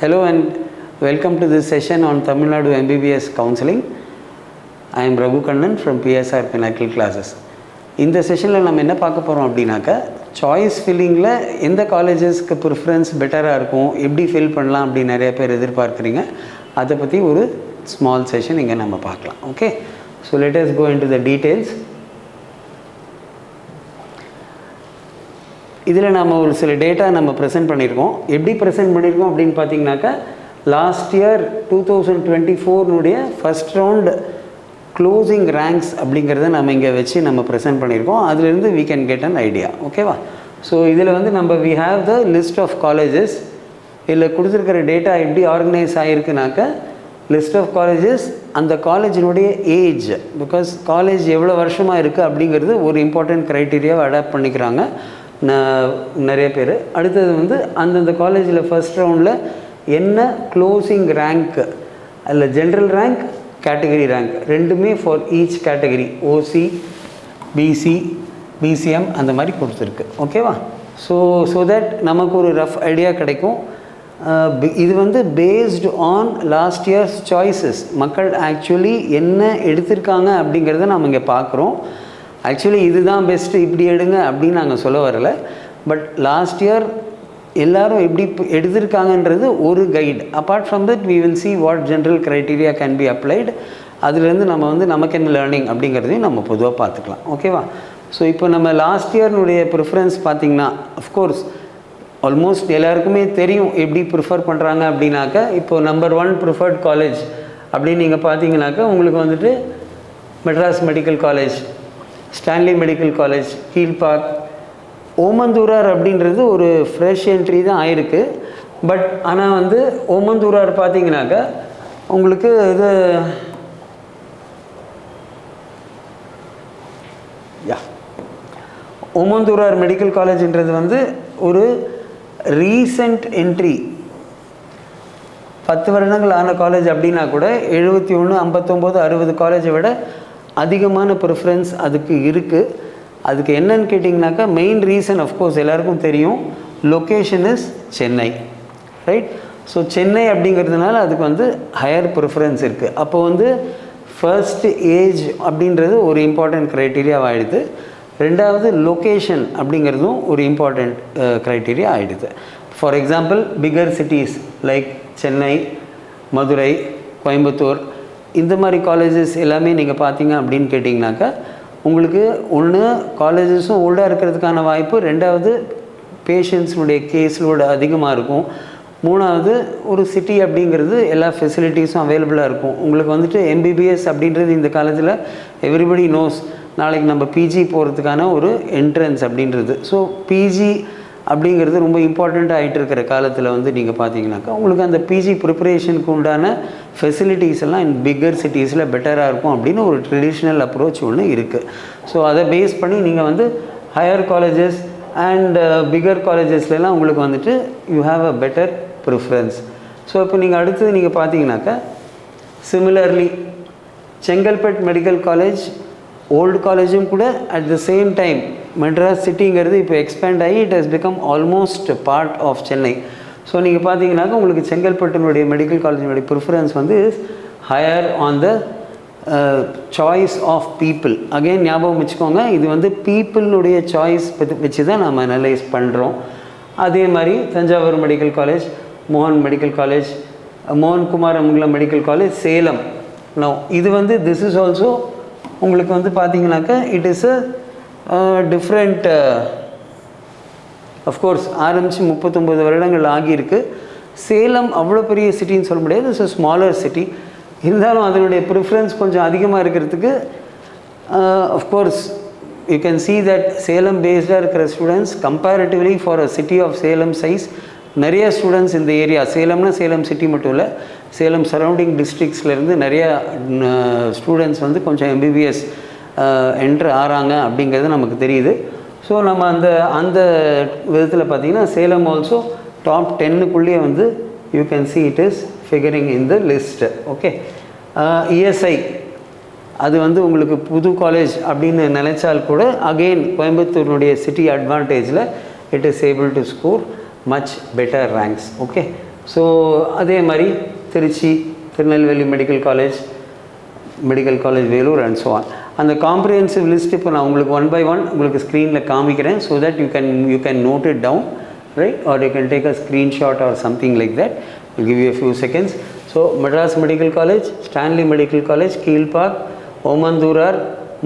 Hello and welcome to this session on Tamil Nadu MBBS counseling. I am Raghu Kannan from PSR Pinnacle Classes. இந்த செஷனில் நம்ம என்ன பார்க்க போகிறோம் அப்படின்னாக்கா சாய்ஸ் ஃபில்லிங்கில் எந்த காலேஜஸ்க்கு ப்ரிஃபரன்ஸ் பெட்டராக இருக்கும், எப்படி ஃபில் பண்ணலாம் அப்படின்னு நிறைய பேர் எதிர்பார்க்குறீங்க. அதை பற்றி ஒரு ஸ்மால் செஷன் இங்கே நம்ம பார்க்கலாம். Okay, so let us go into the details. இதில் நம்ம ஒரு சில டேட்டா நம்ம ப்ரெசென்ட் பண்ணியிருக்கோம். எப்படி ப்ரெசென்ட் பண்ணியிருக்கோம் அப்படின்னு பார்த்தீங்கன்னாக்கா last year 2024 first round closing ranks அப்படிங்கிறத நம்ம இங்கே வச்சு நம்ம ப்ரெசென்ட் பண்ணியிருக்கோம். அதுலேருந்து we can get an idea. ஓகேவா? ஸோ இதில் வந்து நம்ம we have the list of colleges. இதில் கொடுத்துருக்கிற டேட்டா எப்படி ஆர்கனைஸ் ஆகிருக்குனாக்கா லிஸ்ட் ஆஃப் காலேஜஸ், அந்த காலேஜினுடைய ஏஜ், பிகாஸ் காலேஜ் எவ்வளோ வருஷமாக இருக்குது அப்படிங்கிறது ஒரு இம்பார்ட்டண்ட் க்ரைட்டீரியாவை அடாப்ட் பண்ணிக்கிறாங்க நிறைய பேர். அடுத்தது வந்து அந்தந்த காலேஜில் ஃபஸ்ட் ரவுண்டில் என்ன க்ளோசிங் ரேங்க்கு, அதில் ஜென்ரல் ரேங்க், கேட்டகரி ரேங்க் ரெண்டுமே for each category, OC, BC, BCM அந்த மாதிரி கொடுத்துருக்கு. ஓகேவா? ஸோ தட் நமக்கு ஒரு ரஃப் ஐடியா கிடைக்கும். இது வந்து based on last years choices. மக்கள் ஆக்சுவலி என்ன எடுத்திருக்காங்க அப்படிங்கிறத நம்ம இங்கே பார்க்குறோம். ஆக்சுவலி இதுதான் பெஸ்ட்டு, இப்படி எடுங்க அப்படின்னு நாங்கள் சொல்ல வரலை. பட் லாஸ்ட் இயர் எல்லோரும் எப்படி எடுத்திருக்காங்கன்றது ஒரு guide. Apart from that we will see what general criteria can be applied. அதுலேருந்து நம்ம வந்து நமக்கு என்ன லேர்னிங் அப்படிங்கிறதையும் நம்ம பொதுவாக பார்த்துக்கலாம். ஓகேவா? ஸோ இப்போ நம்ம லாஸ்ட் இயர்னுடைய ப்ரிஃபரன்ஸ் பார்த்திங்கன்னா அஃப்கோர்ஸ் ஆல்மோஸ்ட் எல்லாருக்குமே தெரியும் எப்படி ப்ரிஃபர் பண்ணுறாங்க அப்படின்னாக்கா. இப்போது நம்பர் 1 ப்ரிஃபர்ட் காலேஜ் அப்படின்னு நீங்கள் பார்த்தீங்கன்னாக்கா உங்களுக்கு வந்துட்டு Madras medical college, Stanley medical college, Kilpauk, Omandurar அப்படின்றது ஒரு ஃப்ரெஷ் என்ட்ரி தான் ஆயிருக்கு. பட் ஆனால் வந்து ஓமந்தூரார் பார்த்தீங்கன்னாக்கா உங்களுக்கு இது ஓமந்தூரார் மெடிக்கல் காலேஜ்ன்றது வந்து ஒரு ரீசெண்ட் என்ட்ரி, 10 வருடங்கள் ஆன காலேஜ் அப்படின்னா கூட 71, 59, 60 காலேஜை விட அதிகமான ப்ரிஃபரன்ஸ் அதுக்கு இருக்குது. அதுக்கு என்னன்னு கேட்டிங்கனாக்கா மெயின் ரீசன் அஃப்கோர்ஸ் எல்லாருக்கும் தெரியும், location is Chennai, right? So Chennai அப்படிங்கிறதுனால அதுக்கு வந்து ஹையர் ப்ரிஃபரன்ஸ் இருக்குது. அப்போ வந்து ஃபர்ஸ்ட் ஏஜ் அப்படின்றது ஒரு இம்பார்ட்டண்ட் க்ரைட்டீரியா ஆகிடுது. ரெண்டாவது லொக்கேஷன் அப்படிங்கிறதும் ஒரு இம்பார்ட்டண்ட் க்ரைட்டீரியா ஆகிடுது. For example bigger cities like Chennai, Madurai, Coimbatore இந்த மாதிரி காலேஜஸ் எல்லாமே நீங்கள் பார்த்தீங்க அப்படின்னு கேட்டிங்கனாக்கா உங்களுக்கு ஒன்று காலேஜஸும் ஓல்டாக இருக்கிறதுக்கான வாய்ப்பு, ரெண்டாவது பேஷண்ட்ஸுடைய கேஸ்லோட அதிகமாக இருக்கும், மூணாவது ஒரு சிட்டி அப்படிங்கிறது எல்லா ஃபெசிலிட்டிஸும் அவைலபிளாக இருக்கும். உங்களுக்கு வந்துட்டு எம்பிபிஎஸ் அப்படின்றது இந்த காலேஜில் எவ்ரிபடி நோஸ், நாளைக்கு நம்ம பிஜி போகிறதுக்கான ஒரு என்ட்ரன்ஸ் அப்படின்றது. ஸோ பிஜி அப்படிங்கிறது ரொம்ப இம்பார்ட்டண்ட்டாக ஆகிட்டு இருக்கிற காலத்தில் வந்து நீங்கள் பார்த்தீங்கன்னாக்கா உங்களுக்கு அந்த பிஜி ப்ரிப்பரேஷனுக்கு உண்டான ஃபெசிலிட்டிஸ் எல்லாம் இன் பிக்கர் சிட்டிஸில் பெட்டராக இருக்கும் அப்படின்னு ஒரு ட்ரெடிஷ்னல் அப்ரோச் ஒன்று இருக்குது. ஸோ அதை பேஸ் பண்ணி நீங்கள் வந்து ஹையர் காலேஜஸ் அண்ட் பிகர் காலேஜஸ்லாம் உங்களுக்கு வந்துட்டு you have a better preference. So இப்போ நீங்கள் அடுத்தது நீங்கள் பார்த்தீங்கன்னாக்கா similarly Chengalpattu medical college old காலேஜும் கூட at the same time Madras சிட்டிங்கிறது இப்போ எக்ஸ்பேண்ட் ஆகி it has become almost part of Chennai. So நீங்கள் பார்த்தீங்கன்னாக்கா உங்களுக்கு செங்கல்பட்டினுடைய மெடிக்கல் காலேஜினுடைய ப்ரிஃபரன்ஸ் வந்து higher on the choice of people. Again ஞாபகம் வச்சுக்கோங்க, இது வந்து பீப்புளுடைய சாய்ஸ் வச்சு தான் நம்ம அனலைஸ் பண்ணுறோம். அதே மாதிரி தஞ்சாவூர் மெடிக்கல் காலேஜ், மோகன் மெடிக்கல் காலேஜ், மோகன் குமாரமங்கலம் மெடிக்கல் காலேஜ், சேலம். நோ இது வந்து திஸ் இஸ் ஆல்சோ உங்களுக்கு வந்து பார்த்தீங்கன்னாக்கா it is a different. Of course ஆரம்பித்து 39 வருடங்கள் ஆகியிருக்கு. சேலம் அவ்வளோ பெரிய சிட்டின்னு சொல்ல முடியாது, இட்ஸ் அ ஸ்மாலர் சிட்டி. இருந்தாலும் அதனுடைய ப்ரிஃபரன்ஸ் கொஞ்சம் அதிகமாக இருக்கிறதுக்கு of course you can see that Salem பேஸ்டாக இருக்கிற students comparatively for a city of Salem size நிறைய ஸ்டூடெண்ட்ஸ் இந்த ஏரியா, சேலம்னா சேலம் சிட்டி மட்டும் இல்லை, சேலம் சரௌண்டிங் டிஸ்ட்ரிக்ஸ்லேருந்து நிறையா ஸ்டூடெண்ட்ஸ் வந்து கொஞ்சம் எம்பிபிஎஸ் என்ட்ரு ஆகிறாங்க அப்படிங்கிறது நமக்கு தெரியுது. ஸோ நம்ம அந்த விதத்தில் பார்த்திங்கன்னா சேலம் ஆல்சோ டாப் 10க்குள்ளேயே வந்து you can see it is figuring in the list. Okay, ESI அது வந்து உங்களுக்கு புது காலேஜ் அப்படின்னு நினச்சால் கூட அகெயின் கோயம்புத்தூருடைய சிட்டி அட்வான்டேஜில் it is able to score much better ranks. Okay, so அதே மாதிரி Trichy, Tirunelveli medical college Vellore and so on. அந்த காம்ப்ரிஹென்சிவ் லிஸ்ட் இப்போ நான் உங்களுக்கு ஒன் பை ஒன் உங்களுக்கு ஸ்க்ரீனில் காமிக்கிறேன். So that you can note it down, right? Or you can take a screenshot or something like that. I'll give you a few seconds. So Madras Medical College, Stanley Medical College, Keelpark, Omandurar,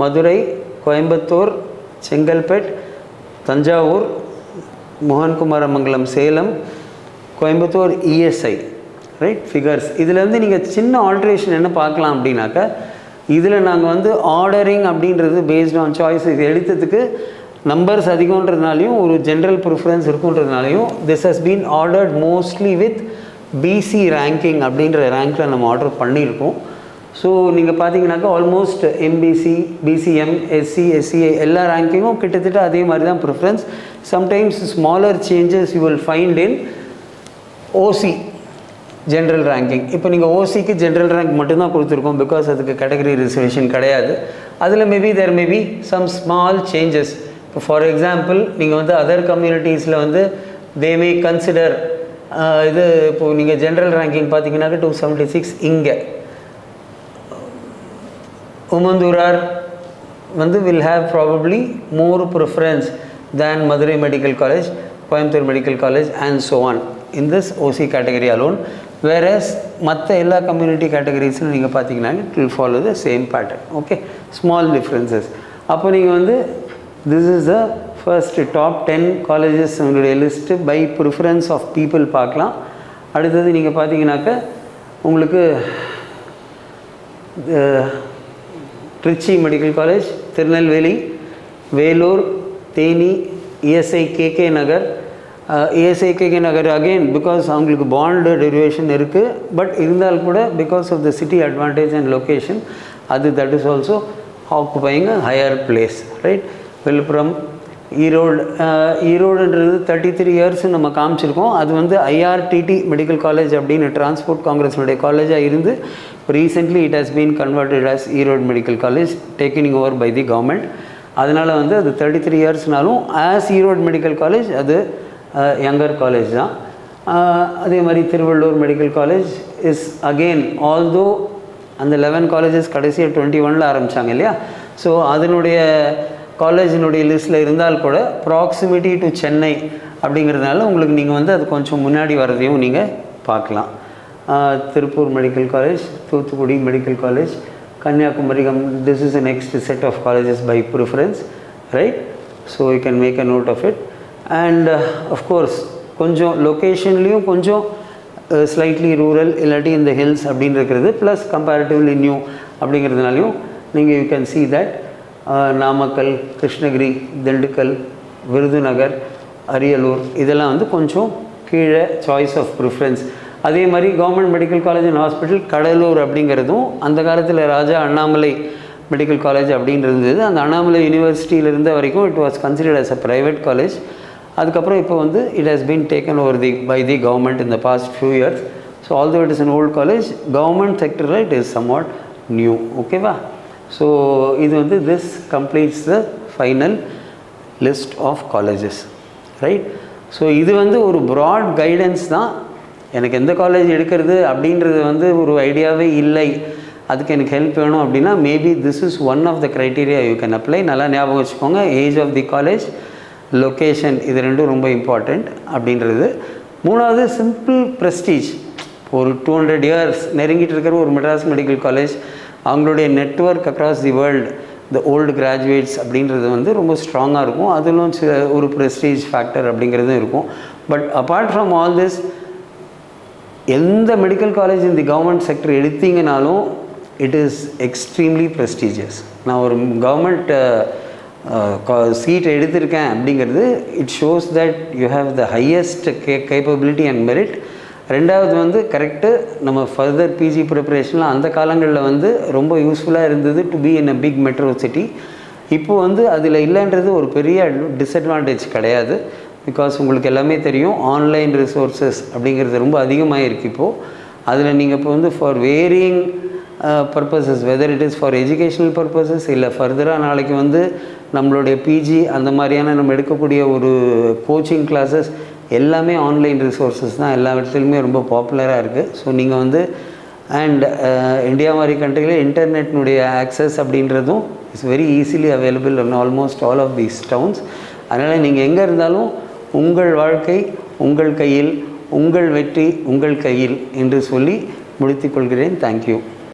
Madurai, Coimbatore, Chengalpet, Tanjavur, Mohan Kumaramangalam, Salem, Coimbatore ESI, right? Figures. இதில் வந்து நீங்கள் சின்ன alteration என்ன பார்க்கலாம் அப்படின்னாக்கா, இதில் நாங்கள் வந்து ஆர்டரிங் அப்படின்றது பேஸ்ட் ஆன் சாய்ஸ் இது எடுத்ததுக்கு நம்பர்ஸ் அதிகன்றதுனாலையும் ஒரு ஜென்ரல் ப்ரிஃபரன்ஸ் இருக்குன்றதுனாலையும் this has been ordered mostly with BC ranking அப்படின்ற ரேங்கில் நம்ம ஆர்டர் பண்ணியிருக்கோம். ஸோ நீங்கள் பார்த்தீங்கன்னாக்கா almost MBC, BCM, SC, SCI எல்லா ரேங்கிங்கும் கிட்டத்தட்ட அதே மாதிரி தான் preference. Sometimes smaller changes you will find in OC general ranking. இப்போ நீங்கள் ஓசிக்கு ஜென்ரல் ரேங்க் மட்டும்தான் கொடுத்துருக்கோம், பிகாஸ் அதுக்கு கேட்டகரி ரிசர்வேஷன் கிடையாது. அதில் maybe there maybe some small changes. இப்போ ஃபார் எக்ஸாம்பிள் நீங்கள் வந்து அதர் கம்யூனிட்டிஸில் வந்து தே மே கன்சிடர் இது இப்போது நீங்கள் ஜென்ரல் ரேங்கிங் பார்த்தீங்கன்னாக்கா 276, இங்கே உமந்தூரார் வந்து will have probably more preference than Madurai medical college, Coimbatore medical college and so on in this OC category alone. Whereas மற்ற எல்லா கம்யூனிட்டி கேட்டகரிஸில் நீங்கள் பார்த்தீங்கன்னா it will follow the same pattern. Okay, small differences. அப்போ நீங்கள் வந்து this is the first top 10 colleges உங்களுடைய list by preference of people பார்க்கலாம். அடுத்தது நீங்கள் பார்த்தீங்கன்னாக்க உங்களுக்கு Trichy medical college, Tirunelveli, Vellore, Theni, ESI KK Nagar. ESI KK Nagar again because அவங்களுக்கு பாண்டு டெரிவேஷன் இருக்குது, பட் இருந்தால் கூட because of the city advantage and location அது that is also occupying a higher place, right? Villupuram, ஈரோடுன்றது 33 இயர்ஸ் நம்ம காமிச்சிருக்கோம். அது வந்து ஐஆர்டிடி மெடிக்கல் காலேஜ் அப்படின்னு டிரான்ஸ்போர்ட் காங்கிரஸினுடைய காலேஜாக இருந்து recently it has been converted as Erode medical college taking over by the government. அதனால் வந்து அது 33 இயர்ஸ்னாலும் ஆஸ் ஈரோடு மெடிக்கல் காலேஜ் அது யங்கர் காலேஜ் தான். அதே மாதிரி Tiruvallur medical college is again although அந்த 11 காலேஜஸ் கடைசியாக 21 ஆரம்பித்தாங்க இல்லையா? ஸோ அதனுடைய காலேஜினுடைய லிஸ்ட்டில் இருந்தால் கூட ப்ராக்சிமிட்டி டு சென்னை அப்படிங்கிறதுனால உங்களுக்கு நீங்கள் வந்து அது கொஞ்சம் முன்னாடி வரதையும் நீங்கள் பார்க்கலாம். Tiruppur medical college, Thoothukudi medical college, Kanyakumari, this is the next set of colleges by preference, right? So you can make a note of it. And of course கொஞ்சம் லொக்கேஷன்லேயும் கொஞ்சம் ஸ்லைட்லி ரூரல் இல்லாட்டி இந்த ஹில்ஸ் அப்படின்னு இருக்கிறது, ப்ளஸ் கம்பேரிட்டிவ்லி நியூ அப்படிங்கிறதுனாலையும் நீங்கள் you can see that Namakkal, Krishnagiri, Dindigul, Virudhunagar, Ariyalur இதெல்லாம் வந்து கொஞ்சம் கீழே சாய்ஸ் ஆஃப் ப்ரிஃபரன்ஸ். அதே மாதிரி government medical college and hospital Cuddalore அப்படிங்கிறதும் அந்த காலத்தில் ராஜா அண்ணாமலை மெடிக்கல் காலேஜ் அப்படின்னு இருந்தது. அந்த அண்ணாமலை யூனிவர்சிட்டியில் இருந்த வரைக்கும் it was considered as a private college. அதுக்கப்புறம் இப்போ வந்து it has been taken over by the government in the past few years. So although it is an old college, government செக்டரில் இட் இஸ் சம்வாட் நியூ. ஓகேவா? So இது வந்து this completes the final list of colleges, right? So இது வந்து ஒரு broad guidance தான். எனக்கு எந்த காலேஜ் எடுக்கிறது அப்படின்றது வந்து ஒரு ஐடியாவே இல்லை, அதுக்கு எனக்கு ஹெல்ப் வேணும் அப்படின்னா maybe this is one of the criteria you can apply. நல்லா ஞாபகம் வச்சுக்கோங்க, age of the college, location, இது ரெண்டும் ரொம்ப இம்பார்ட்டண்ட் அப்படின்றது. மூணாவது சிம்பிள் ப்ரெஸ்டீஜ். ஒரு 200 இயர்ஸ் நெருங்கிட்டு இருக்கிற ஒரு மெட்ராஸ் மெடிக்கல் காலேஜ், அவங்களுடைய network across the world, the old graduates அப்படின்றது வந்து ரொம்ப ஸ்ட்ராங்காக இருக்கும். அதிலும் சில ஒரு ப்ரெஸ்டீஜ் ஃபேக்டர் அப்படிங்கிறதும் இருக்கும். But apart from all this, எந்த மெடிக்கல் காலேஜ் இந்த கவர்மெண்ட் செக்டர் எடுத்தீங்கனாலும் இட் இஸ் எக்ஸ்ட்ரீம்லி ப்ரெஸ்டீஜியஸ். நான் ஒரு கவர்மெண்ட் சீட் எடுத்திருக்கேன் அப்படிங்கிறது it shows that you have the highest capability and merit. ரெண்டாவது வந்து கரெக்டு நம்ம ஃபர்தர் பிஜி ப்ரிப்பரேஷனில் அந்த காலங்களில் வந்து ரொம்ப யூஸ்ஃபுல்லாக இருந்தது to be in a big metro city. இப்போது வந்து அதில் இல்லைன்றது ஒரு பெரிய டிஸ்அட்வான்டேஜ் கிடையாது. பிகாஸ் உங்களுக்கு எல்லாமே தெரியும், ஆன்லைன் ரிசோர்ஸஸ் அப்படிங்கிறது ரொம்ப அதிகமாக இருக்குது இப்போது. அதில் நீங்கள் இப்போ வந்து for varying purposes, whether it is for educational purposes இல்லை ஃபர்தராக நாளைக்கு வந்து நம்மளுடைய பிஜி அந்த மாதிரியான நம்ம எடுக்கக்கூடிய ஒரு கோச்சிங் கிளாஸஸ் எல்லாமே ஆன்லைன் ரிசோர்ஸஸ் தான், எல்லா இடத்துலையுமே ரொம்ப பாப்புலராக இருக்குது. ஸோ நீங்கள் வந்து அண்ட் இந்தியா மாதிரி கண்ட்ரியில் இன்டர்நெட்னுடைய ஆக்சஸ் அப்படின்றதும் it's very easily available in almost all of these towns. அதனால் நீங்கள் எங்கே இருந்தாலும் உங்கள் வாழ்க்கை உங்கள் கையில், உங்கள் வெற்றி உங்கள் கையில் என்று சொல்லி முடித்துக்கொள்கிறேன். தேங்க்யூ.